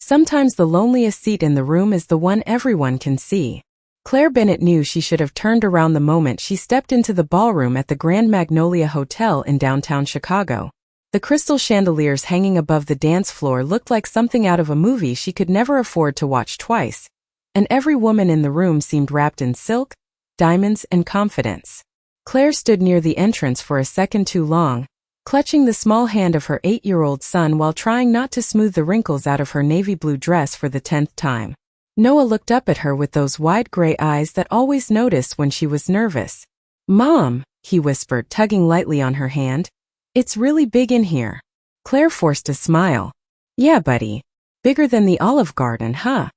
Sometimes the loneliest seat in the room is the one everyone can see. Claire Bennett knew she should have turned around the moment she stepped into the ballroom at the Grand Magnolia Hotel in downtown Chicago. The crystal chandeliers hanging above the dance floor looked like something out of a movie she could never afford to watch twice, and every woman in the room seemed wrapped in silk, diamonds, and confidence. Claire stood near the entrance for a second too long, clutching the small hand of her 8-year-old son while trying not to smooth the wrinkles out of her navy blue dress for the 10th time. Noah looked up at her with those wide gray eyes that always noticed when she was nervous. "Mom," he whispered, tugging lightly on her hand. "It's really big in here." Claire forced a smile. "Yeah, buddy. Bigger than the Olive Garden, huh?"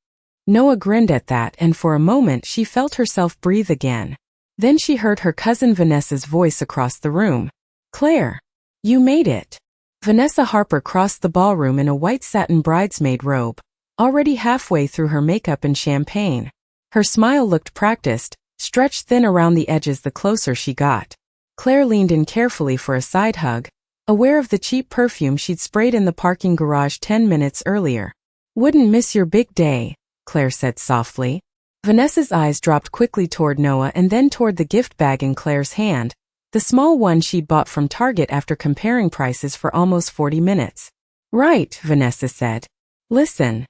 Noah grinned at that, and for a moment she felt herself breathe again. Then she heard her cousin Vanessa's voice across the room. "Claire, you made it." Vanessa Harper crossed the ballroom in a white satin bridesmaid robe, already halfway through her makeup and champagne. Her smile looked practiced, stretched thin around the edges the closer she got. Claire leaned in carefully for a side hug, aware of the cheap perfume she'd sprayed in the parking garage 10 minutes earlier. "Wouldn't miss your big day," Claire said softly. Vanessa's eyes dropped quickly toward Noah and then toward the gift bag in Claire's hand, the small one she'd bought from Target after comparing prices for almost 40 minutes. "Right," Vanessa said. "Listen.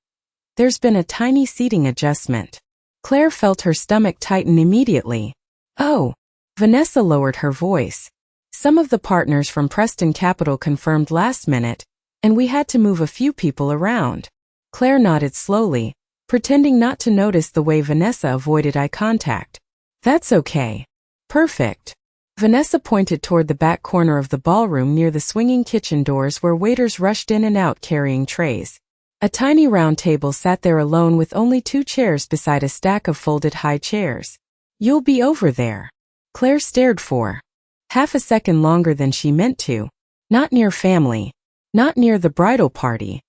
There's been a tiny seating adjustment." Claire felt her stomach tighten immediately. "Oh." Vanessa lowered her voice. "Some of the partners from Preston Capital confirmed last minute, and we had to move a few people around." Claire nodded slowly, pretending not to notice the way Vanessa avoided eye contact. "That's okay. Perfect." Vanessa pointed toward the back corner of the ballroom near the swinging kitchen doors where waiters rushed in and out carrying trays. A tiny round table sat there alone with only 2 chairs beside a stack of folded high chairs. "You'll be over there." Claire stared for half a second longer than she meant to. Not near family. Not near the bridal party.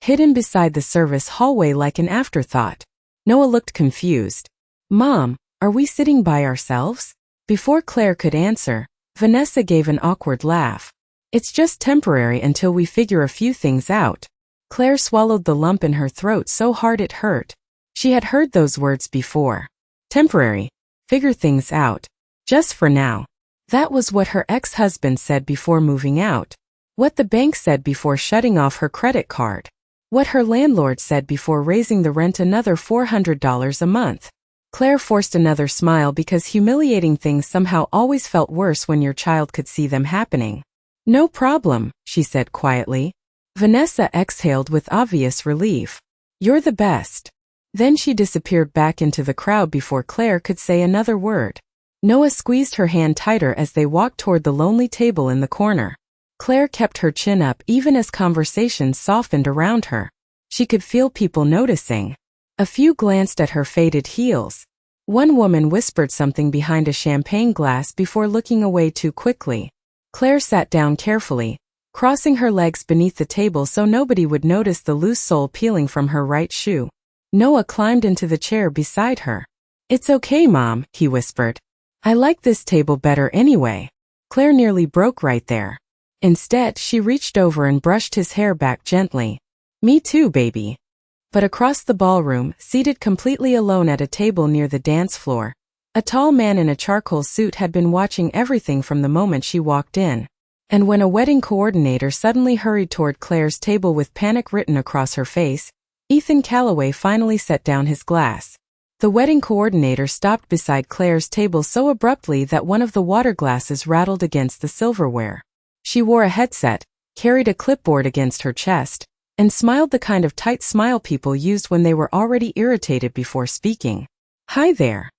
Hidden beside the service hallway like an afterthought. Noah looked confused. "Mom, are we sitting by ourselves?" Before Claire could answer, Vanessa gave an awkward laugh. "It's just temporary until we figure a few things out." Claire swallowed the lump in her throat so hard it hurt. She had heard those words before. Temporary. Figure things out. Just for now. That was what her ex-husband said before moving out. What the bank said before shutting off her credit card. What her landlord said before raising the rent another $400 a month. Claire forced another smile because humiliating things somehow always felt worse when your child could see them happening. "No problem," she said quietly. Vanessa exhaled with obvious relief. "You're the best." Then she disappeared back into the crowd before Claire could say another word. Noah squeezed her hand tighter as they walked toward the lonely table in the corner. Claire kept her chin up even as conversations softened around her. She could feel people noticing. A few glanced at her faded heels. One woman whispered something behind a champagne glass before looking away too quickly. Claire sat down carefully, crossing her legs beneath the table so nobody would notice the loose sole peeling from her right shoe. Noah climbed into the chair beside her. "It's okay, Mom," he whispered. "I like this table better anyway." Claire nearly broke right there. Instead, she reached over and brushed his hair back gently. "Me too, baby." But across the ballroom, seated completely alone at a table near the dance floor, a tall man in a charcoal suit had been watching everything from the moment she walked in. And when a wedding coordinator suddenly hurried toward Claire's table with panic written across her face, Ethan Calloway finally set down his glass. The wedding coordinator stopped beside Claire's table so abruptly that one of the water glasses rattled against the silverware. She wore a headset, carried a clipboard against her chest, and smiled the kind of tight smile people used when they were already irritated before speaking. "Hi there,"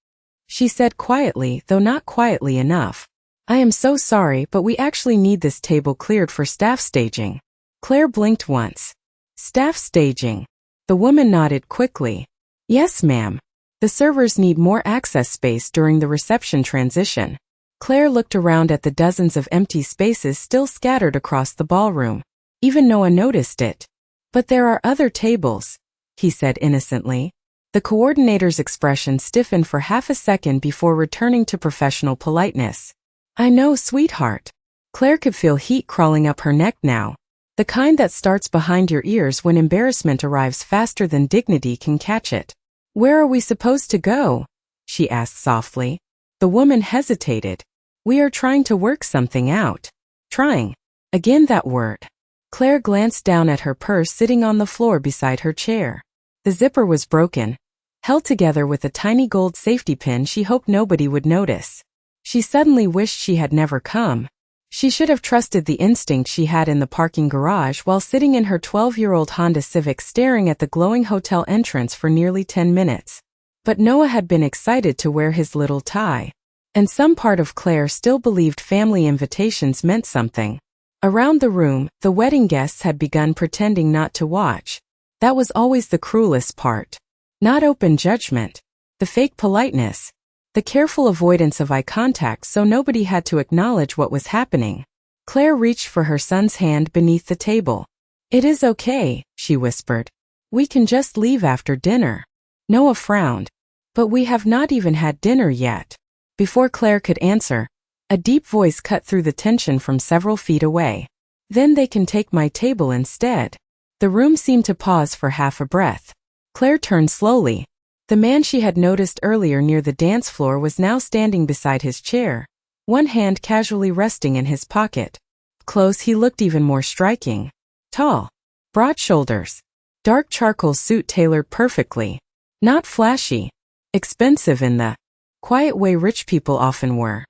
she said quietly, though not quietly enough. "I am so sorry, but we actually need this table cleared for staff staging." Claire blinked once. "Staff staging?" The woman nodded quickly. "Yes, ma'am. The servers need more access space during the reception transition." Claire looked around at the dozens of empty spaces still scattered across the ballroom. Even Noah noticed it. "But there are other tables," he said innocently. The coordinator's expression stiffened for half a second before returning to professional politeness. "I know, sweetheart." Claire could feel heat crawling up her neck now. The kind that starts behind your ears when embarrassment arrives faster than dignity can catch it. "Where are we supposed to go?" she asked softly. The woman hesitated. "We are trying to work something out." Trying. Again that word. Claire glanced down at her purse sitting on the floor beside her chair. The zipper was broken, held together with a tiny gold safety pin she hoped nobody would notice. She suddenly wished she had never come. She should have trusted the instinct she had in the parking garage while sitting in her 12-year-old Honda Civic staring at the glowing hotel entrance for nearly 10 minutes. But Noah had been excited to wear his little tie. And some part of Claire still believed family invitations meant something. Around the room, the wedding guests had begun pretending not to watch. That was always the cruelest part. Not open judgment. The fake politeness. The careful avoidance of eye contact so nobody had to acknowledge what was happening. Claire reached for her son's hand beneath the table. "It is okay," she whispered. "We can just leave after dinner." Noah frowned. "But we have not even had dinner yet." Before Claire could answer, a deep voice cut through the tension from several feet away. "Then they can take my table instead." The room seemed to pause for half a breath. Claire turned slowly. The man she had noticed earlier near the dance floor was now standing beside his chair, one hand casually resting in his pocket. Close he looked even more striking. Tall. Broad shoulders. Dark charcoal suit tailored perfectly. Not flashy. Expensive in the quiet way rich people often were.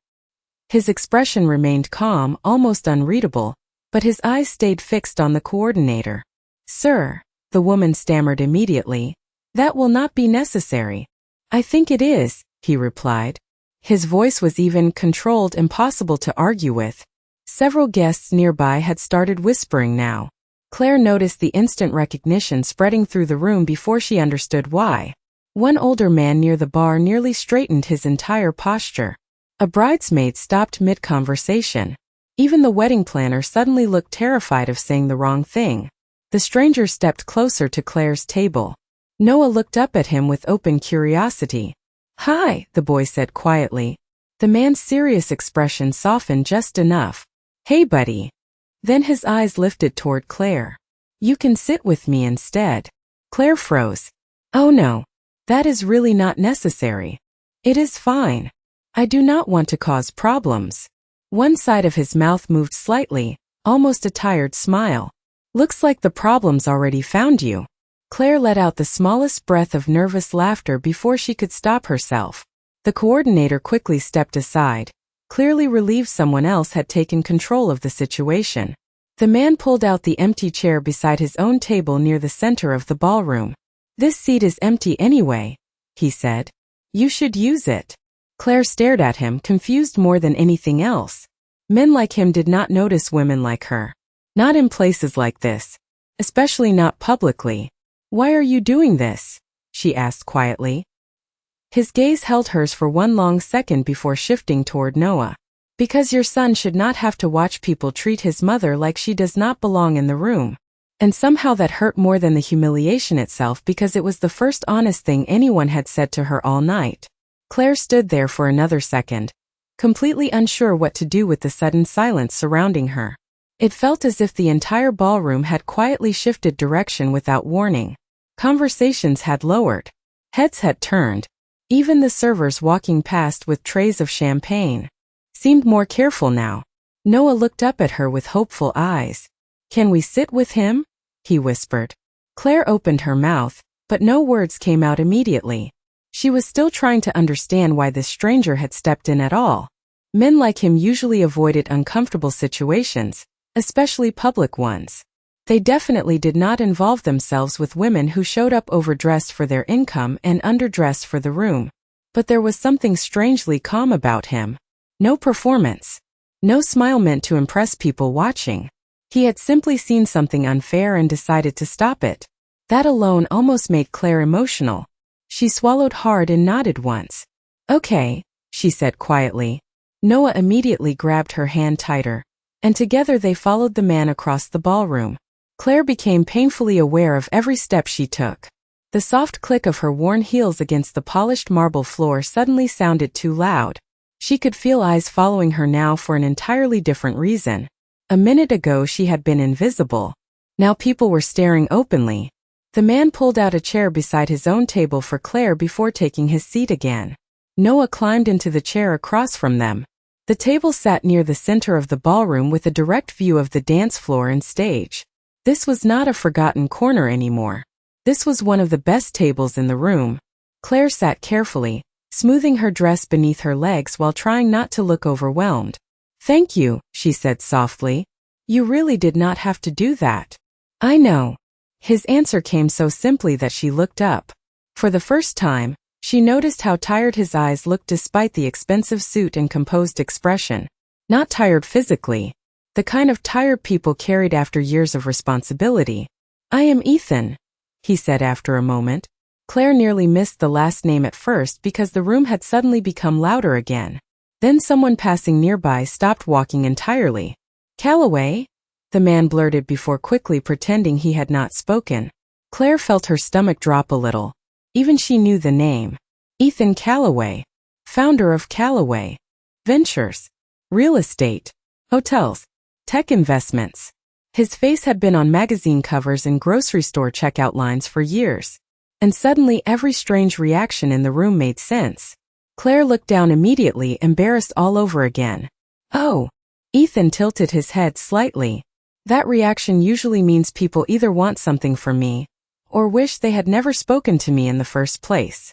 His expression remained calm, almost unreadable, but his eyes stayed fixed on the coordinator. "Sir," the woman stammered immediately, "that will not be necessary." "I think it is," he replied. His voice was even controlled, impossible to argue with. Several guests nearby had started whispering now. Claire noticed the instant recognition spreading through the room before she understood why. One older man near the bar nearly straightened his entire posture. A bridesmaid stopped mid-conversation. Even the wedding planner suddenly looked terrified of saying the wrong thing. The stranger stepped closer to Claire's table. Noah looked up at him with open curiosity. "Hi," the boy said quietly. The man's serious expression softened just enough. "Hey, buddy." Then his eyes lifted toward Claire. "You can sit with me instead." Claire froze. "Oh no. That is really not necessary." "It is fine. I do not want to cause problems." One side of his mouth moved slightly, almost a tired smile. "Looks like the problem's already found you." Claire let out the smallest breath of nervous laughter before she could stop herself. The coordinator quickly stepped aside, clearly relieved someone else had taken control of the situation. The man pulled out the empty chair beside his own table near the center of the ballroom. "This seat is empty anyway," he said. "You should use it." Claire stared at him, confused more than anything else. Men like him did not notice women like her. Not in places like this. Especially not publicly. "Why are you doing this?" she asked quietly. His gaze held hers for one long second before shifting toward Noah. "Because your son should not have to watch people treat his mother like she does not belong in the room." And somehow that hurt more than the humiliation itself because it was the first honest thing anyone had said to her all night. Claire stood there for another second, completely unsure what to do with the sudden silence surrounding her. It felt as if the entire ballroom had quietly shifted direction without warning. Conversations had lowered. Heads had turned. Even the servers walking past with trays of champagne seemed more careful now. Noah looked up at her with hopeful eyes. "Can we sit with him?" he whispered. Claire opened her mouth, but no words came out immediately. She was still trying to understand why this stranger had stepped in at all. Men like him usually avoided uncomfortable situations, especially public ones. They definitely did not involve themselves with women who showed up overdressed for their income and underdressed for the room. But there was something strangely calm about him. No performance. No smile meant to impress people watching. He had simply seen something unfair and decided to stop it. That alone almost made Claire emotional. She swallowed hard and nodded once. "Okay," she said quietly. Noah immediately grabbed her hand tighter, and together they followed the man across the ballroom. Claire became painfully aware of every step she took. The soft click of her worn heels against the polished marble floor suddenly sounded too loud. She could feel eyes following her now for an entirely different reason. A minute ago she had been invisible. Now people were staring openly. The man pulled out a chair beside his own table for Claire before taking his seat again. Noah climbed into the chair across from them. The table sat near the center of the ballroom with a direct view of the dance floor and stage. This was not a forgotten corner anymore. This was one of the best tables in the room. Claire sat carefully, smoothing her dress beneath her legs while trying not to look overwhelmed. "Thank you," she said softly. "You really did not have to do that." "I know." His answer came so simply that she looked up. For the first time, she noticed how tired his eyes looked despite the expensive suit and composed expression. Not tired physically. The kind of tired people carried after years of responsibility. "I am Ethan," he said after a moment. Claire nearly missed the last name at first because the room had suddenly become louder again. Then someone passing nearby stopped walking entirely. "Calloway?" the man blurted before quickly pretending he had not spoken. Claire felt her stomach drop a little. Even she knew the name. Ethan Calloway. Founder of Calloway Ventures. Real estate. Hotels. Tech investments. His face had been on magazine covers and grocery store checkout lines for years. And suddenly every strange reaction in the room made sense. Claire looked down immediately, embarrassed all over again. "Oh." Ethan tilted his head slightly. "That reaction usually means people either want something from me, or wish they had never spoken to me in the first place."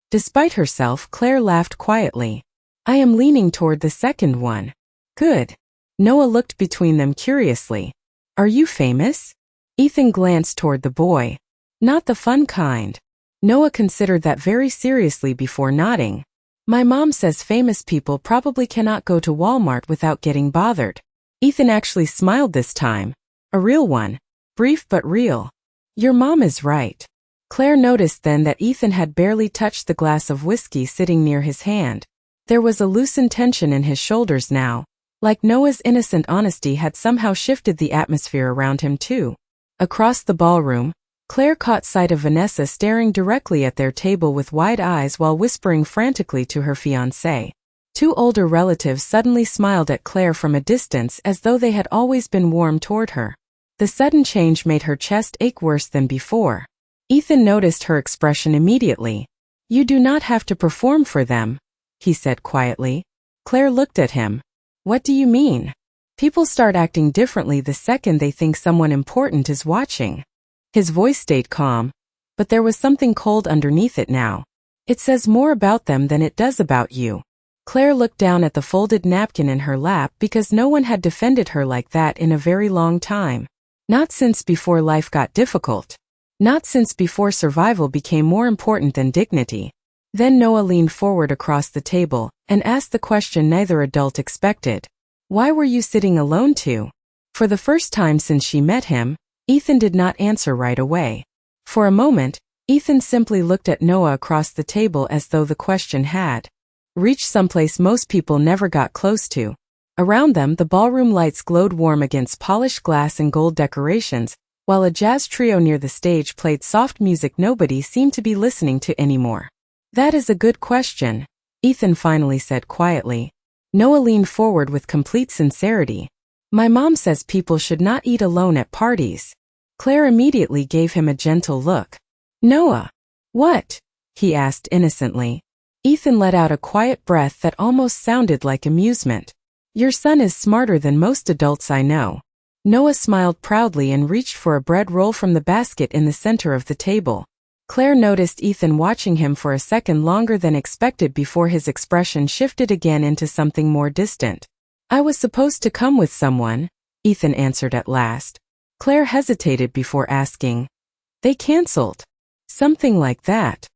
Despite herself, Claire laughed quietly. "I am leaning toward the second one." "Good." Noah looked between them curiously. "Are you famous?" Ethan glanced toward the boy. "Not the fun kind." Noah considered that very seriously before nodding. "My mom says famous people probably cannot go to Walmart without getting bothered." Ethan actually smiled this time. A real one. Brief but real. "Your mom is right." Claire noticed then that Ethan had barely touched the glass of whiskey sitting near his hand. There was a loosened tension in his shoulders now, like Noah's innocent honesty had somehow shifted the atmosphere around him too. Across the ballroom, Claire caught sight of Vanessa staring directly at their table with wide eyes while whispering frantically to her fiancé. Two older relatives suddenly smiled at Claire from a distance as though they had always been warm toward her. The sudden change made her chest ache worse than before. Ethan noticed her expression immediately. "You do not have to perform for them," he said quietly. Claire looked at him. "What do you mean?" "People start acting differently the second they think someone important is watching." His voice stayed calm, but there was something cold underneath it now. "It says more about them than it does about you." Claire looked down at the folded napkin in her lap because no one had defended her like that in a very long time. Not since before life got difficult. Not since before survival became more important than dignity. Then Noah leaned forward across the table and asked the question neither adult expected. "Why were you sitting alone too?" For the first time since she met him, Ethan did not answer right away. For a moment, Ethan simply looked at Noah across the table as though the question had reached someplace most people never got close to. Around them, the ballroom lights glowed warm against polished glass and gold decorations, while a jazz trio near the stage played soft music nobody seemed to be listening to anymore. "That is a good question," Ethan finally said quietly. Noah leaned forward with complete sincerity. "My mom says people should not eat alone at parties." Claire immediately gave him a gentle look. "Noah." "What?" he asked innocently. Ethan let out a quiet breath that almost sounded like amusement. "Your son is smarter than most adults I know." Noah smiled proudly and reached for a bread roll from the basket in the center of the table. Claire noticed Ethan watching him for a second longer than expected before his expression shifted again into something more distant. "I was supposed to come with someone," Ethan answered at last. Claire hesitated before asking. "They canceled." "Something like that."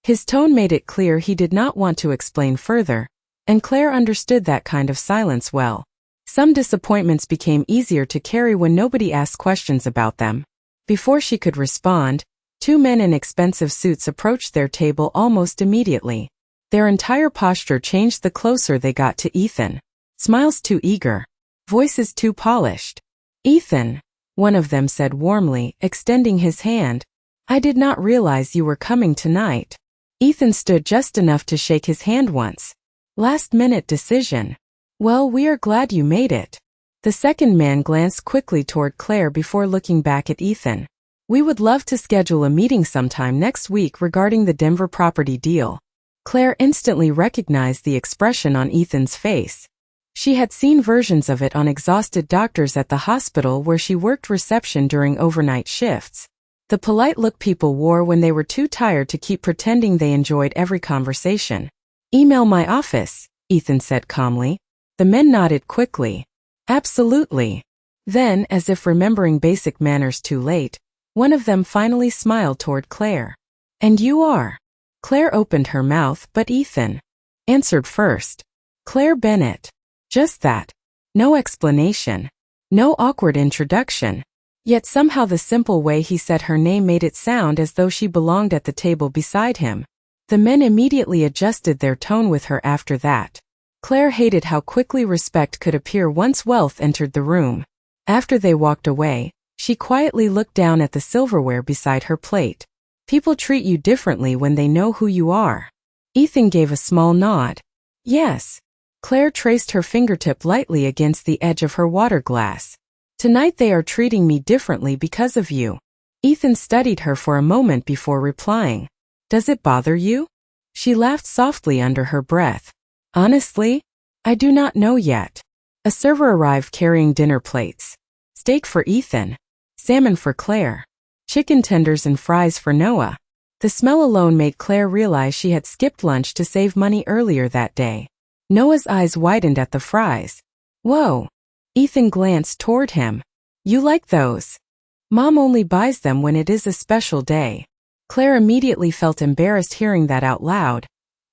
His tone made it clear he did not want to explain further, and Claire understood that kind of silence well. Some disappointments became easier to carry when nobody asked questions about them. Before she could respond, two men in expensive suits approached their table almost immediately. Their entire posture changed the closer they got to Ethan. Smiles too eager. Voices too polished. "Ethan," one of them said warmly, extending his hand. "I did not realize you were coming tonight." Ethan stood just enough to shake his hand once. "Last-minute decision." "Well, we are glad you made it." The second man glanced quickly toward Claire before looking back at Ethan. We would love to schedule a meeting sometime next week regarding the Denver property deal. Claire instantly recognized the expression on Ethan's face. She had seen versions of it on exhausted doctors at the hospital where she worked reception during overnight shifts. The polite look people wore when they were too tired to keep pretending they enjoyed every conversation. Email my office, Ethan said calmly. The men nodded quickly. Absolutely. Then, as if remembering basic manners too late, one of them finally smiled toward Claire. And you are? Claire opened her mouth, but Ethan answered first. Claire Bennett. Just that. No explanation. No awkward introduction. Yet somehow the simple way he said her name made it sound as though she belonged at the table beside him. The men immediately adjusted their tone with her after that. Claire hated how quickly respect could appear once wealth entered the room. After they walked away, she quietly looked down at the silverware beside her plate. People treat you differently when they know who you are. Ethan gave a small nod. Yes. Claire traced her fingertip lightly against the edge of her water glass. Tonight they are treating me differently because of you. Ethan studied her for a moment before replying. Does it bother you? She laughed softly under her breath. Honestly, I do not know yet. A server arrived carrying dinner plates. Steak for Ethan. Salmon for Claire. Chicken tenders and fries for Noah. The smell alone made Claire realize she had skipped lunch to save money earlier that day. Noah's eyes widened at the fries. Whoa. Ethan glanced toward him. You like those? Mom only buys them when it is a special day. Claire immediately felt embarrassed hearing that out loud.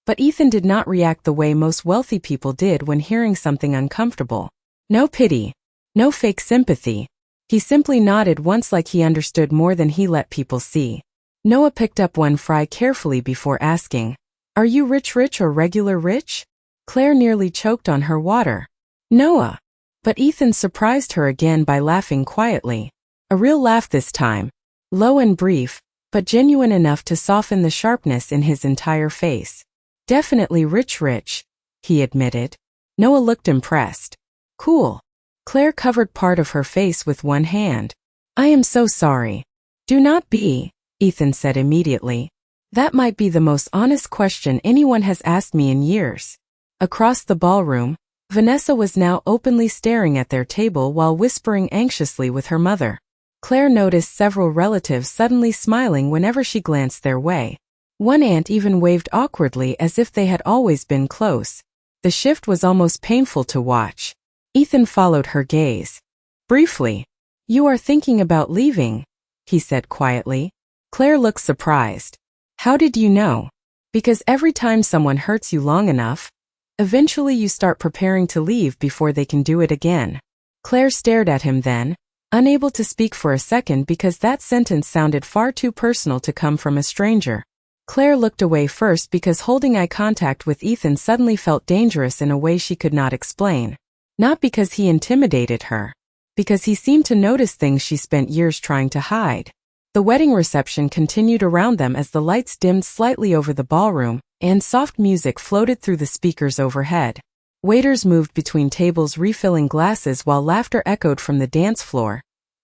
But Ethan did not react the way most wealthy people did when hearing something uncomfortable. No pity. No fake sympathy. He simply nodded once like he understood more than he let people see. Noah picked up one fry carefully before asking, Are you rich or regular rich? Claire nearly choked on her water. Noah. But Ethan surprised her again by laughing quietly. A real laugh this time. Low and brief, but genuine enough to soften the sharpness in his entire face. Definitely rich, he admitted. Noah looked impressed. Cool. Claire covered part of her face with one hand. I am so sorry. Do not be, Ethan said immediately. That might be the most honest question anyone has asked me in years. Across the ballroom, Vanessa was now openly staring at their table while whispering anxiously with her mother. Claire noticed several relatives suddenly smiling whenever she glanced their way. One aunt even waved awkwardly as if they had always been close. The shift was almost painful to watch. Ethan followed her gaze. Briefly, You are thinking about leaving, he said quietly. Claire looked surprised. How did you know? Because every time someone hurts you long enough, eventually you start preparing to leave before they can do it again. Claire stared at him then, unable to speak for a second because that sentence sounded far too personal to come from a stranger. Claire looked away first because holding eye contact with Ethan suddenly felt dangerous in a way she could not explain. Not because he intimidated her. Because he seemed to notice things she spent years trying to hide. The wedding reception continued around them as the lights dimmed slightly over the ballroom, and soft music floated through the speakers overhead. Waiters moved between tables refilling glasses while laughter echoed from the dance floor.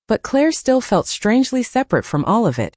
But Claire still felt strangely separate from all of it,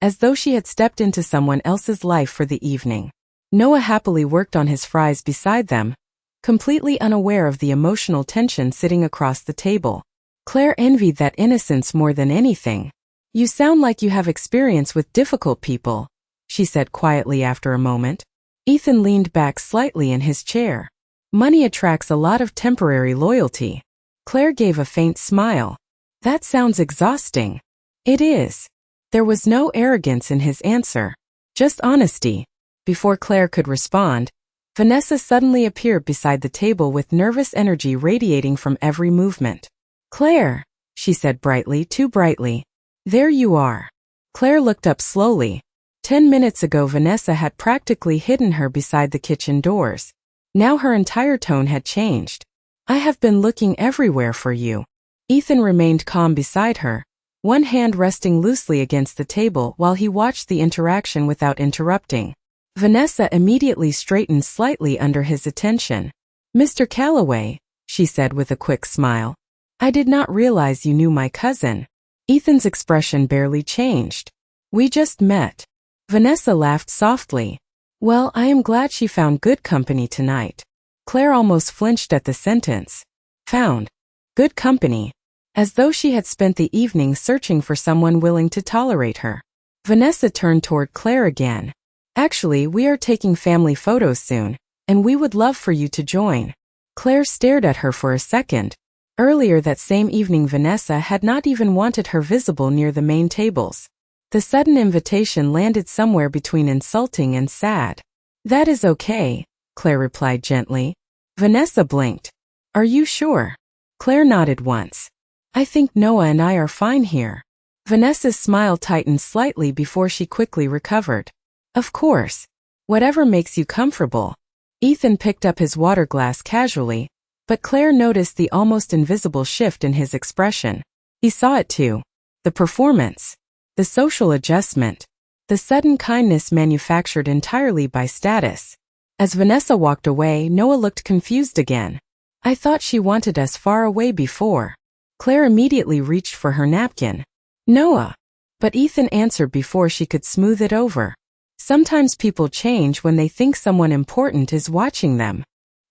as though she had stepped into someone else's life for the evening. Noah happily worked on his fries beside them, completely unaware of the emotional tension sitting across the table. Claire envied that innocence more than anything. You sound like you have experience with difficult people, she said quietly after a moment. Ethan leaned back slightly in his chair. Money attracts a lot of temporary loyalty. Claire gave a faint smile. That sounds exhausting. It is. There was no arrogance in his answer, just honesty. Before Claire could respond, Vanessa suddenly appeared beside the table with nervous energy radiating from every movement. Claire, she said brightly, too brightly. There you are. Claire looked up slowly. 10 minutes ago Vanessa had practically hidden her beside the kitchen doors. Now her entire tone had changed. I have been looking everywhere for you. Ethan remained calm beside her, one hand resting loosely against the table while he watched the interaction without interrupting. Vanessa immediately straightened slightly under his attention. Mr. Calloway, she said with a quick smile. I did not realize you knew my cousin. Ethan's expression barely changed. We just met. Vanessa laughed softly. Well, I am glad she found good company tonight. Claire almost flinched at the sentence. Found good company. As though she had spent the evening searching for someone willing to tolerate her. Vanessa turned toward Claire again. Actually, we are taking family photos soon, and we would love for you to join. Claire stared at her for a second. Earlier that same evening Vanessa had not even wanted her visible near the main tables. The sudden invitation landed somewhere between insulting and sad. That is okay, Claire replied gently. Vanessa blinked. Are you sure? Claire nodded once. I think Noah and I are fine here. Vanessa's smile tightened slightly before she quickly recovered. Of course. Whatever makes you comfortable. Ethan picked up his water glass casually, but Claire noticed the almost invisible shift in his expression. He saw it too. The performance. The social adjustment. The sudden kindness manufactured entirely by status. As Vanessa walked away, Noah looked confused again. I thought she wanted us far away before. Claire immediately reached for her napkin. Noah. But Ethan answered before she could smooth it over. Sometimes people change when they think someone important is watching them.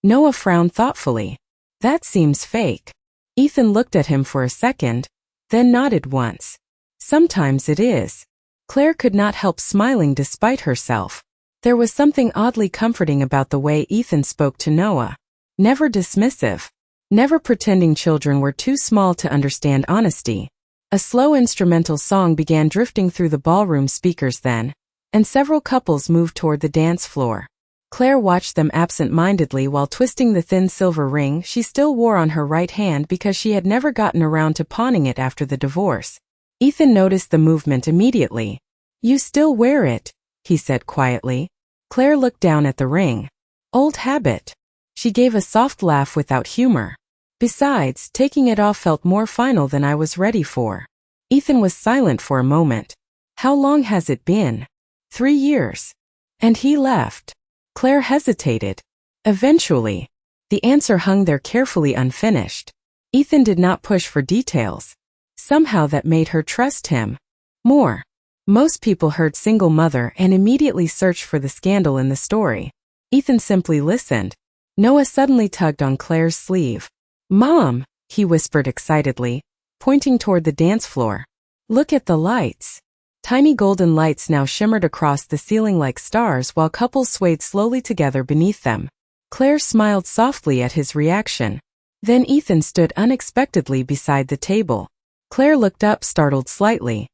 Noah frowned thoughtfully. That seems fake. Ethan looked at him for a second, then nodded once. Sometimes it is. Claire could not help smiling despite herself. There was something oddly comforting about the way Ethan spoke to Noah. Never dismissive. Never pretending children were too small to understand honesty. A slow instrumental song began drifting through the ballroom speakers then, and several couples moved toward the dance floor. Claire watched them absent-mindedly while twisting the thin silver ring she still wore on her right hand because she had never gotten around to pawning it after the divorce. Ethan noticed the movement immediately. You still wear it, he said quietly. Claire looked down at the ring. Old habit. She gave a soft laugh without humor. Besides, taking it off felt more final than I was ready for. Ethan was silent for a moment. How long has it been? 3 years. And he left. Claire hesitated. Eventually. The answer hung there carefully unfinished. Ethan did not push for details. Somehow that made her trust him more. Most people heard single mother and immediately searched for the scandal in the story. Ethan simply listened. Noah suddenly tugged on Claire's sleeve. Mom, he whispered excitedly, pointing toward the dance floor. Look at the lights. Tiny golden lights now shimmered across the ceiling like stars while couples swayed slowly together beneath them. Claire smiled softly at his reaction. Then Ethan stood unexpectedly beside the table. Claire looked up, startled slightly.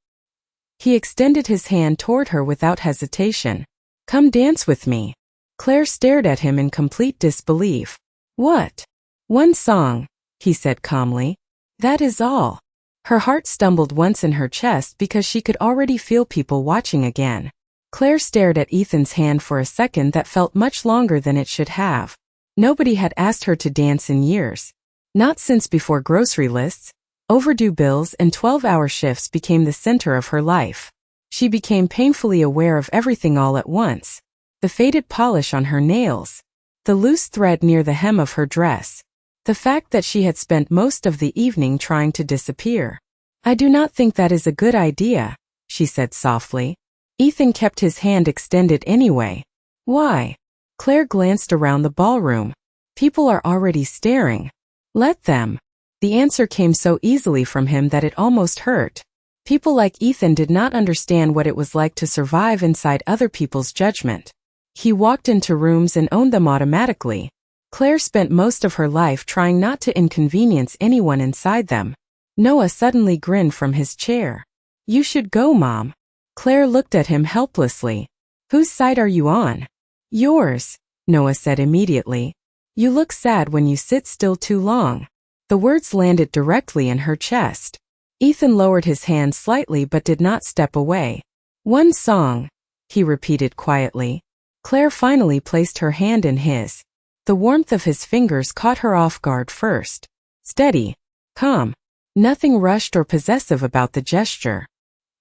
He extended his hand toward her without hesitation. Come dance with me. Claire stared at him in complete disbelief. What? One song, he said calmly. That is all. Her heart stumbled once in her chest because she could already feel people watching again. Claire stared at Ethan's hand for a second that felt much longer than it should have. Nobody had asked her to dance in years. Not since before grocery lists, overdue bills and 12-hour shifts became the center of her life. She became painfully aware of everything all at once. The faded polish on her nails. The loose thread near the hem of her dress. The fact that she had spent most of the evening trying to disappear. I do not think that is a good idea, she said softly. Ethan kept his hand extended anyway. Why? Claire glanced around the ballroom. People are already staring. Let them. The answer came so easily from him that it almost hurt. People like Ethan did not understand what it was like to survive inside other people's judgment. He walked into rooms and owned them automatically. Claire spent most of her life trying not to inconvenience anyone inside them. Noah suddenly grinned from his chair. You should go, Mom. Claire looked at him helplessly. Whose side are you on? Yours, Noah said immediately. You look sad when you sit still too long. The words landed directly in her chest. Ethan lowered his hand slightly but did not step away. One song, he repeated quietly. Claire finally placed her hand in his. The warmth of his fingers caught her off guard first. Steady. Calm. Nothing rushed or possessive about the gesture.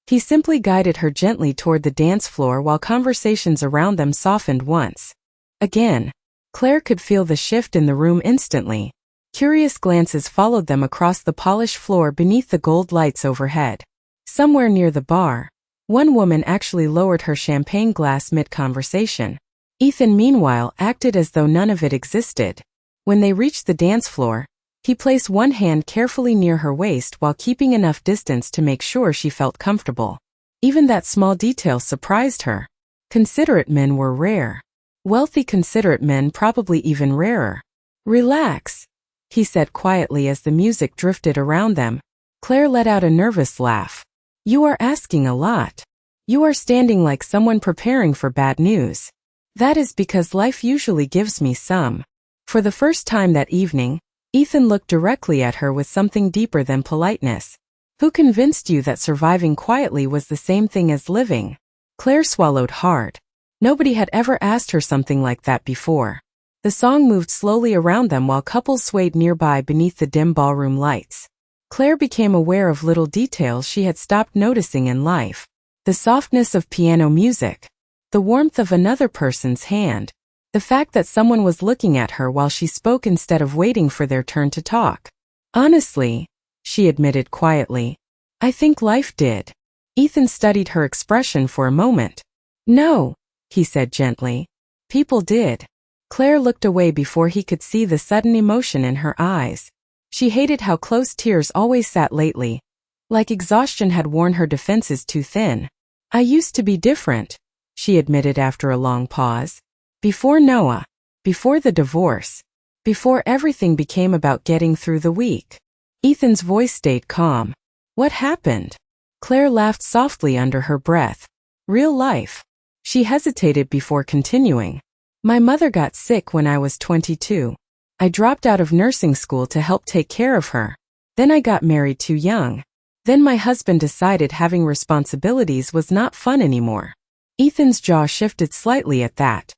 He simply guided her gently toward the dance floor while conversations around them softened once. Again. Claire could feel the shift in the room instantly. Curious glances followed them across the polished floor beneath the gold lights overhead. Somewhere near the bar, one woman actually lowered her champagne glass mid-conversation. Ethan, meanwhile, acted as though none of it existed. When they reached the dance floor, he placed one hand carefully near her waist while keeping enough distance to make sure she felt comfortable. Even that small detail surprised her. Considerate men were rare. Wealthy, considerate men probably even rarer. "Relax," he said quietly as the music drifted around them. Claire let out a nervous laugh. "You are asking a lot. You are standing like someone preparing for bad news." "That is because life usually gives me some." For the first time that evening, Ethan looked directly at her with something deeper than politeness. "Who convinced you that surviving quietly was the same thing as living?" Claire swallowed hard. Nobody had ever asked her something like that before. The song moved slowly around them while couples swayed nearby beneath the dim ballroom lights. Claire became aware of little details she had stopped noticing in life. The softness of piano music. The warmth of another person's hand. The fact that someone was looking at her while she spoke instead of waiting for their turn to talk. "Honestly," she admitted quietly, "I think life did." Ethan studied her expression for a moment. "No," he said gently. "People did." Claire looked away before he could see the sudden emotion in her eyes. She hated how close tears always sat lately, like exhaustion had worn her defenses too thin. "I used to be different," she admitted after a long pause. "Before Noah. Before the divorce. Before everything became about getting through the week." Ethan's voice stayed calm. "What happened?" Claire laughed softly under her breath. "Real life." She hesitated before continuing. "My mother got sick when I was 22. I dropped out of nursing school to help take care of her. Then I got married too young. Then my husband decided having responsibilities was not fun anymore." Ethan's jaw shifted slightly at that.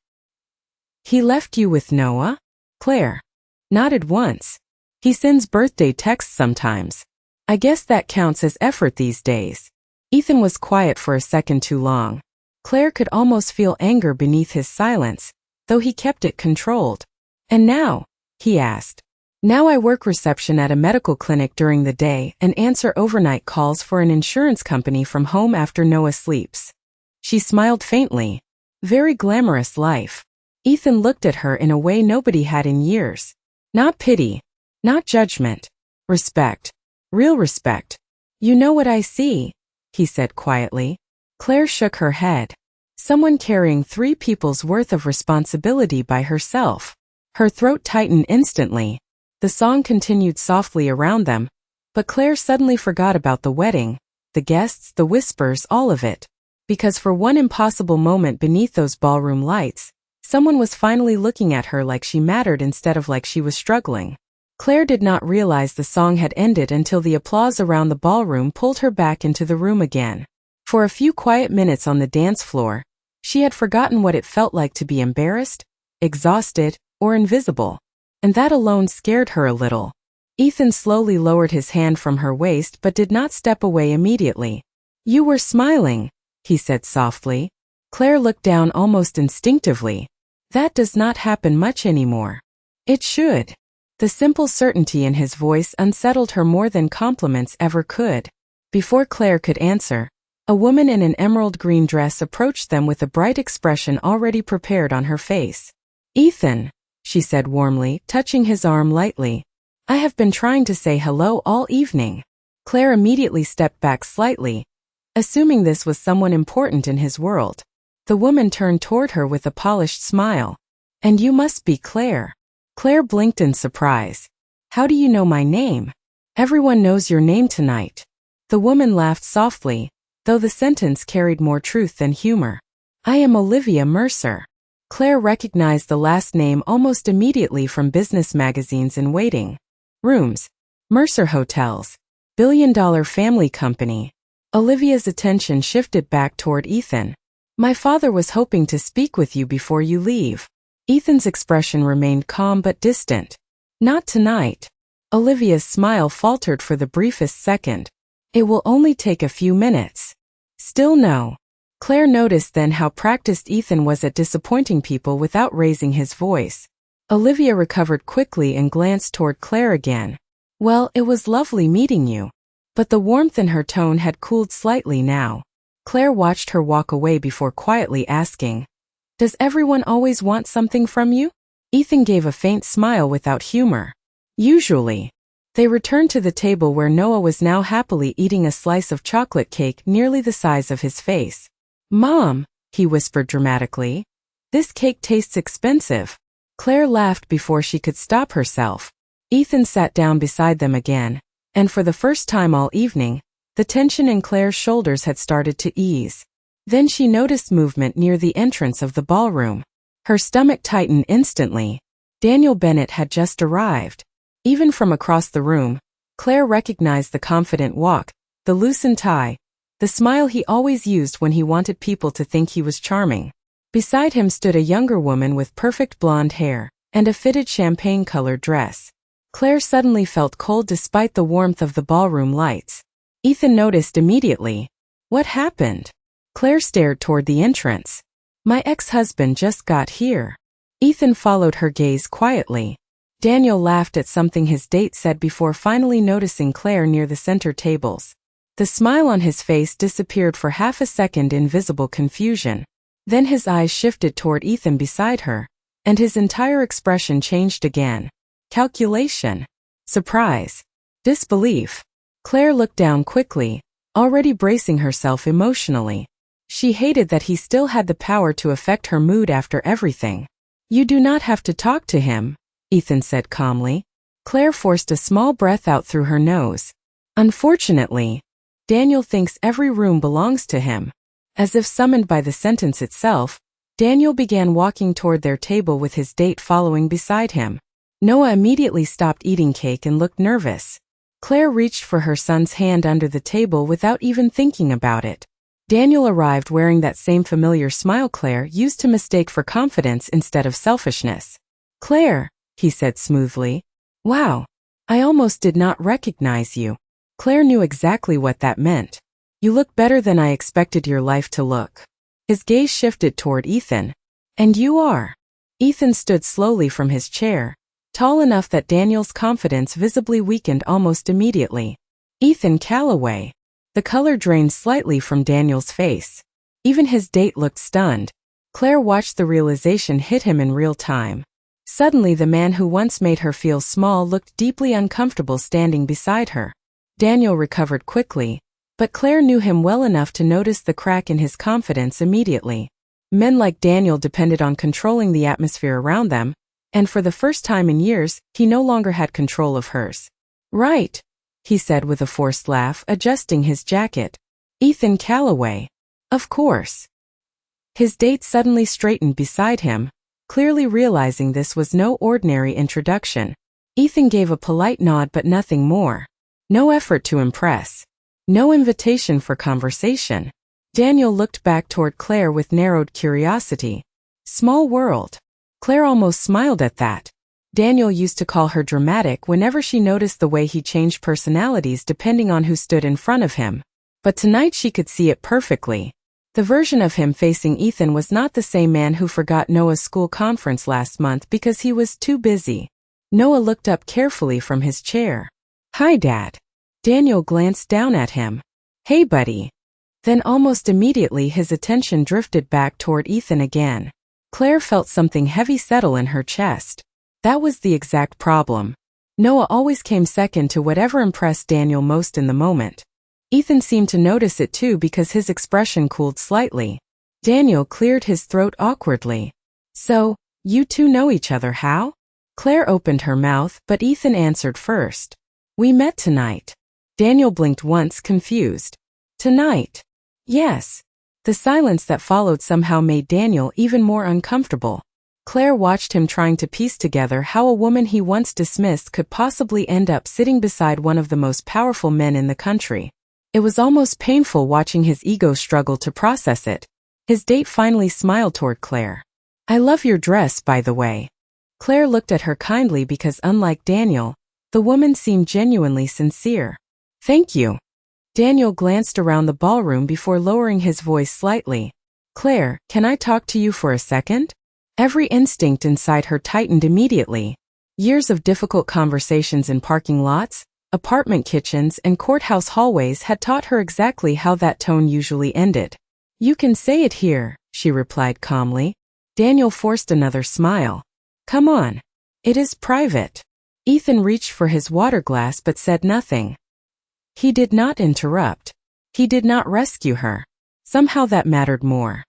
"He left you with Noah?" Claire nodded once. "He sends birthday texts sometimes. I guess that counts as effort these days." Ethan was quiet for a second too long. Claire could almost feel anger beneath his silence, though he kept it controlled. "And now?" he asked. "Now I work reception at a medical clinic during the day and answer overnight calls for an insurance company from home after Noah sleeps." She smiled faintly. "Very glamorous life." Ethan looked at her in a way nobody had in years. Not pity. Not judgment. Respect. Real respect. "You know what I see," he said quietly. Claire shook her head. Someone carrying 3 people's worth of responsibility by herself. Her throat tightened instantly. The song continued softly around them, but Claire suddenly forgot about the wedding, the guests, the whispers, all of it. Because for one impossible moment beneath those ballroom lights, someone was finally looking at her like she mattered instead of like she was struggling. Claire did not realize the song had ended until the applause around the ballroom pulled her back into the room again. For a few quiet minutes on the dance floor, she had forgotten what it felt like to be embarrassed, exhausted, or invisible. And that alone scared her a little. Ethan slowly lowered his hand from her waist but did not step away immediately. "You were smiling," he said softly. Claire looked down almost instinctively. "That does not happen much anymore." "It should." The simple certainty in his voice unsettled her more than compliments ever could. Before Claire could answer, a woman in an emerald green dress approached them with a bright expression already prepared on her face. "Ethan," she said warmly, touching his arm lightly. "I have been trying to say hello all evening." Claire immediately stepped back slightly, assuming this was someone important in his world. The woman turned toward her with a polished smile. "And you must be Claire." Claire blinked in surprise. "How do you know my name?" "Everyone knows your name tonight." The woman laughed softly, though the sentence carried more truth than humor. "I am Olivia Mercer." Claire recognized the last name almost immediately from business magazines in waiting rooms. Mercer Hotels. Billion-dollar family company. Olivia's attention shifted back toward Ethan. "My father was hoping to speak with you before you leave." Ethan's expression remained calm but distant. "Not tonight." Olivia's smile faltered for the briefest second. "It will only take a few minutes." "Still no." Claire noticed then how practiced Ethan was at disappointing people without raising his voice. Olivia recovered quickly and glanced toward Claire again. Well, it was lovely meeting you. But the warmth in her tone had cooled slightly now. Claire watched her walk away before quietly asking, Does everyone always want something from you? Ethan gave a faint smile without humor. Usually. They returned to the table where Noah was now happily eating a slice of chocolate cake nearly the size of his face. Mom, he whispered dramatically. This cake tastes expensive. Claire laughed before she could stop herself. Ethan sat down beside them again, and for the first time all evening, the tension in Claire's shoulders had started to ease. Then she noticed movement near the entrance of the ballroom. Her stomach tightened instantly. Daniel Bennett had just arrived. Even from across the room, Claire recognized the confident walk, the loosened tie, the smile he always used when he wanted people to think he was charming. Beside him stood a younger woman with perfect blonde hair and a fitted champagne-colored dress. Claire suddenly felt cold despite the warmth of the ballroom lights. Ethan noticed immediately. What happened? Claire stared toward the entrance. My ex-husband just got here. Ethan followed her gaze quietly. Daniel laughed at something his date said before finally noticing Claire near the center tables. The smile on his face disappeared for half a second in visible confusion. Then his eyes shifted toward Ethan beside her, and his entire expression changed again. Calculation. Surprise. Disbelief. Claire looked down quickly, already bracing herself emotionally. She hated that he still had the power to affect her mood after everything. You do not have to talk to him, Ethan said calmly. Claire forced a small breath out through her nose. Unfortunately, Daniel thinks every room belongs to him. As if summoned by the sentence itself, Daniel began walking toward their table with his date following beside him. Noah immediately stopped eating cake and looked nervous. Claire reached for her son's hand under the table without even thinking about it. Daniel arrived wearing that same familiar smile Claire used to mistake for confidence instead of selfishness. Claire, he said smoothly. Wow. I almost did not recognize you. Claire knew exactly what that meant. You look better than I expected your life to look. His gaze shifted toward Ethan. And you are. Ethan stood slowly from his chair, tall enough that Daniel's confidence visibly weakened almost immediately. Ethan Calloway. The color drained slightly from Daniel's face. Even his date looked stunned. Claire watched the realization hit him in real time. Suddenly the man who once made her feel small looked deeply uncomfortable standing beside her. Daniel recovered quickly, but Claire knew him well enough to notice the crack in his confidence immediately. Men like Daniel depended on controlling the atmosphere around them, and for the first time in years, he no longer had control of hers. Right, he said with a forced laugh, adjusting his jacket. Ethan Calloway. Of course. His date suddenly straightened beside him, clearly realizing this was no ordinary introduction. Ethan gave a polite nod but nothing more. No effort to impress. No invitation for conversation. Daniel looked back toward Claire with narrowed curiosity. Small world. Claire almost smiled at that. Daniel used to call her dramatic whenever she noticed the way he changed personalities depending on who stood in front of him. But tonight she could see it perfectly. The version of him facing Ethan was not the same man who forgot Noah's school conference last month because he was too busy. Noah looked up carefully from his chair. Hi, Dad. Daniel glanced down at him. Hey, buddy. Then almost immediately his attention drifted back toward Ethan again. Claire felt something heavy settle in her chest. That was the exact problem. Noah always came second to whatever impressed Daniel most in the moment. Ethan seemed to notice it too because his expression cooled slightly. Daniel cleared his throat awkwardly. So, you two know each other, how? Claire opened her mouth, but Ethan answered first. We met tonight. Daniel blinked once, confused. Tonight? Yes. The silence that followed somehow made Daniel even more uncomfortable. Claire watched him trying to piece together how a woman he once dismissed could possibly end up sitting beside one of the most powerful men in the country. It was almost painful watching his ego struggle to process it. His date finally smiled toward Claire. I love your dress, by the way. Claire looked at her kindly because unlike Daniel, the woman seemed genuinely sincere. Thank you. Daniel glanced around the ballroom before lowering his voice slightly. Claire, can I talk to you for a second? Every instinct inside her tightened immediately. Years of difficult conversations in parking lots, apartment kitchens, and courthouse hallways had taught her exactly how that tone usually ended. "You can say it here," she replied calmly. Daniel forced another smile. "Come on. It is private." Ethan reached for his water glass but said nothing. He did not interrupt. He did not rescue her. Somehow that mattered more.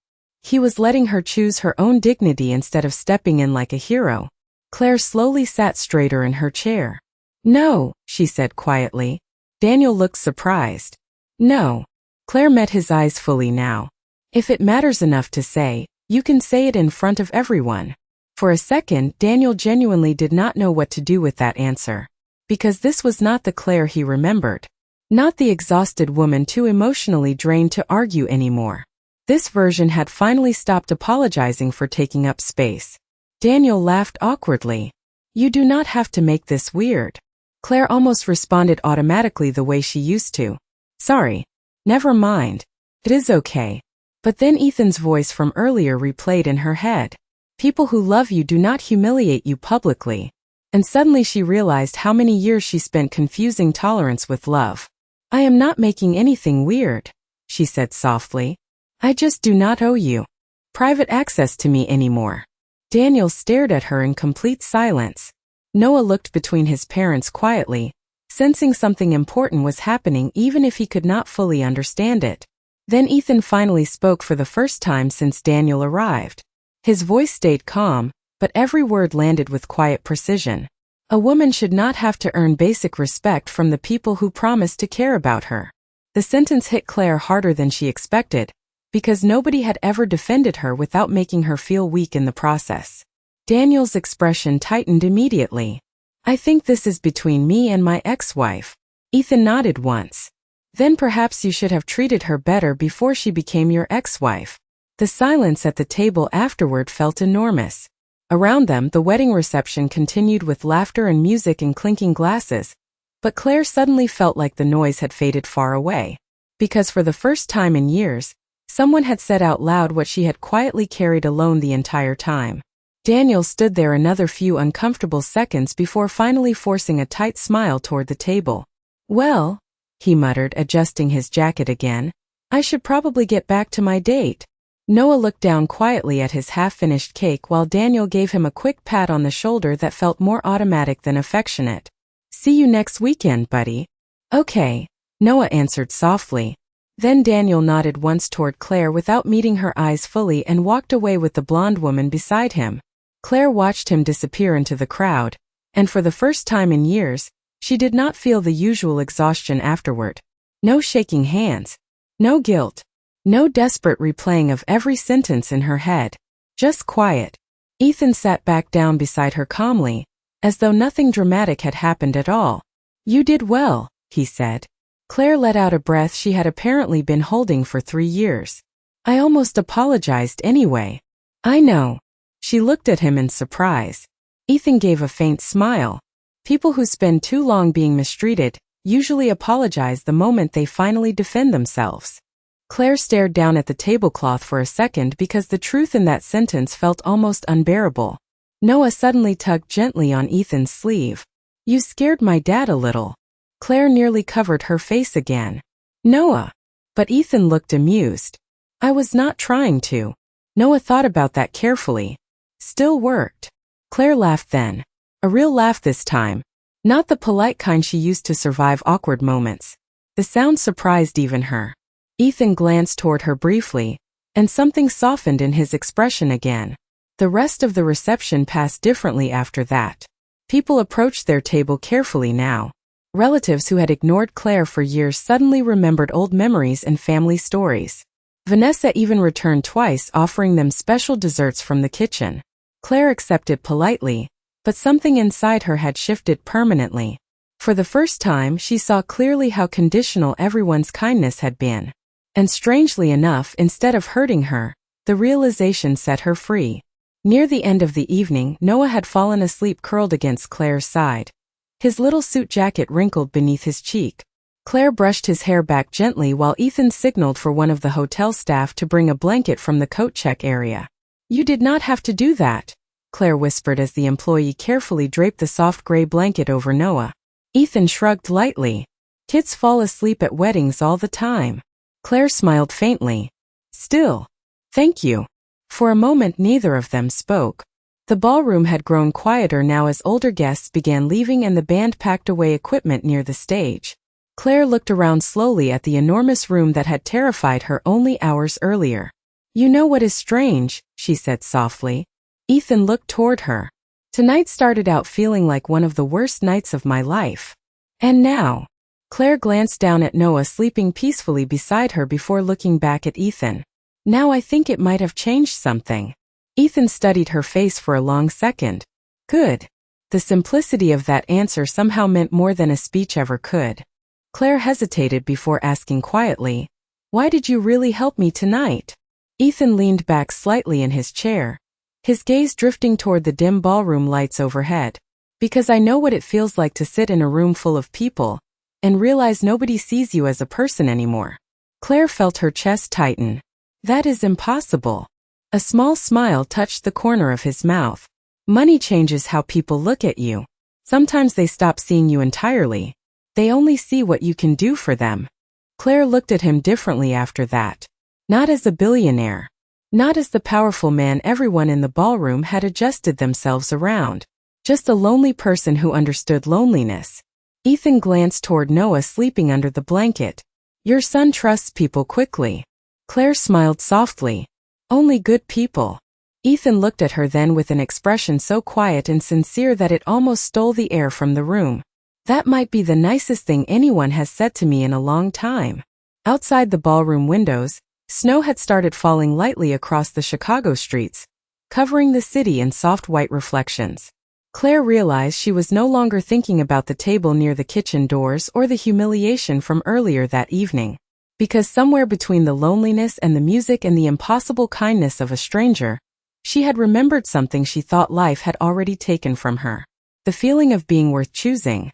He was letting her choose her own dignity instead of stepping in like a hero. Claire slowly sat straighter in her chair. "No," she said quietly. Daniel looked surprised. "No." Claire met his eyes fully now. "If it matters enough to say, you can say it in front of everyone." For a second, Daniel genuinely did not know what to do with that answer. Because this was not the Claire he remembered. Not the exhausted woman too emotionally drained to argue anymore. This version had finally stopped apologizing for taking up space. Daniel laughed awkwardly. "You do not have to make this weird." Claire almost responded automatically the way she used to. "Sorry. Never mind. It is okay." But then Ethan's voice from earlier replayed in her head. "People who love you do not humiliate you publicly." And suddenly she realized how many years she spent confusing tolerance with love. "I am not making anything weird," she said softly. "I just do not owe you private access to me anymore." Daniel stared at her in complete silence. Noah looked between his parents quietly, sensing something important was happening even if he could not fully understand it. Then Ethan finally spoke for the first time since Daniel arrived. His voice stayed calm, but every word landed with quiet precision. A woman should not have to earn basic respect from the people who promise to care about her. The sentence hit Claire harder than she expected, because nobody had ever defended her without making her feel weak in the process. Daniel's expression tightened immediately. "I think this is between me and my ex-wife." Ethan nodded once. "Then perhaps you should have treated her better before she became your ex-wife." The silence at the table afterward felt enormous. Around them, the wedding reception continued with laughter and music and clinking glasses, but Claire suddenly felt like the noise had faded far away. Because for the first time in years, someone had said out loud what she had quietly carried alone the entire time. Daniel stood there another few uncomfortable seconds before finally forcing a tight smile toward the table. "Well," he muttered, adjusting his jacket again, "I should probably get back to my date." Noah looked down quietly at his half-finished cake while Daniel gave him a quick pat on the shoulder that felt more automatic than affectionate. "See you next weekend, buddy." "Okay," Noah answered softly. Then Daniel nodded once toward Claire without meeting her eyes fully and walked away with the blonde woman beside him. Claire watched him disappear into the crowd, and for the first time in years, she did not feel the usual exhaustion afterward. No shaking hands. No guilt. No desperate replaying of every sentence in her head. Just quiet. Ethan sat back down beside her calmly, as though nothing dramatic had happened at all. "You did well," he said. Claire let out a breath she had apparently been holding for 3 years. "I almost apologized anyway." "I know." She looked at him in surprise. Ethan gave a faint smile. People who spend too long being mistreated usually apologize the moment they finally defend themselves. Claire stared down at the tablecloth for a second because the truth in that sentence felt almost unbearable. Noah suddenly tugged gently on Ethan's sleeve. "You scared my dad a little." Claire nearly covered her face again. "Noah." But Ethan looked amused. "I was not trying to." Noah thought about that carefully. "Still worked." Claire laughed then. A real laugh this time. Not the polite kind she used to survive awkward moments. The sound surprised even her. Ethan glanced toward her briefly, and something softened in his expression again. The rest of the reception passed differently after that. People approached their table carefully now. Relatives who had ignored Claire for years suddenly remembered old memories and family stories. Vanessa even returned twice, offering them special desserts from the kitchen. Claire accepted politely, but something inside her had shifted permanently. For the first time, she saw clearly how conditional everyone's kindness had been. And strangely enough, instead of hurting her, the realization set her free. Near the end of the evening, Noah had fallen asleep curled against Claire's side. His little suit jacket wrinkled beneath his cheek. Claire brushed his hair back gently while Ethan signaled for one of the hotel staff to bring a blanket from the coat check area. You did not have to do that, Claire whispered as the employee carefully draped the soft gray blanket over Noah. Ethan shrugged lightly. Kids fall asleep at weddings all the time. Claire smiled faintly. Still, thank you. For a moment neither of them spoke. The ballroom had grown quieter now as older guests began leaving and the band packed away equipment near the stage. Claire looked around slowly at the enormous room that had terrified her only hours earlier. You know what is strange, she said softly. Ethan looked toward her. Tonight started out feeling like one of the worst nights of my life. And now? Claire glanced down at Noah sleeping peacefully beside her before looking back at Ethan. Now I think it might have changed something. Ethan studied her face for a long second. Good. The simplicity of that answer somehow meant more than a speech ever could. Claire hesitated before asking quietly, Why did you really help me tonight? Ethan leaned back slightly in his chair, his gaze drifting toward the dim ballroom lights overhead. Because I know what it feels like to sit in a room full of people and realize nobody sees you as a person anymore. Claire felt her chest tighten. That is impossible. A small smile touched the corner of his mouth. Money changes how people look at you. Sometimes they stop seeing you entirely. They only see what you can do for them. Claire looked at him differently after that. Not as a billionaire. Not as the powerful man everyone in the ballroom had adjusted themselves around. Just a lonely person who understood loneliness. Ethan glanced toward Noah sleeping under the blanket. Your son trusts people quickly. Claire smiled softly. Only good people. Ethan looked at her then with an expression so quiet and sincere that it almost stole the air from the room. That might be the nicest thing anyone has said to me in a long time. Outside the ballroom windows, snow had started falling lightly across the Chicago streets, covering the city in soft white reflections. Claire realized she was no longer thinking about the table near the kitchen doors or the humiliation from earlier that evening. Because somewhere between the loneliness and the music and the impossible kindness of a stranger, she had remembered something she thought life had already taken from her. The feeling of being worth choosing.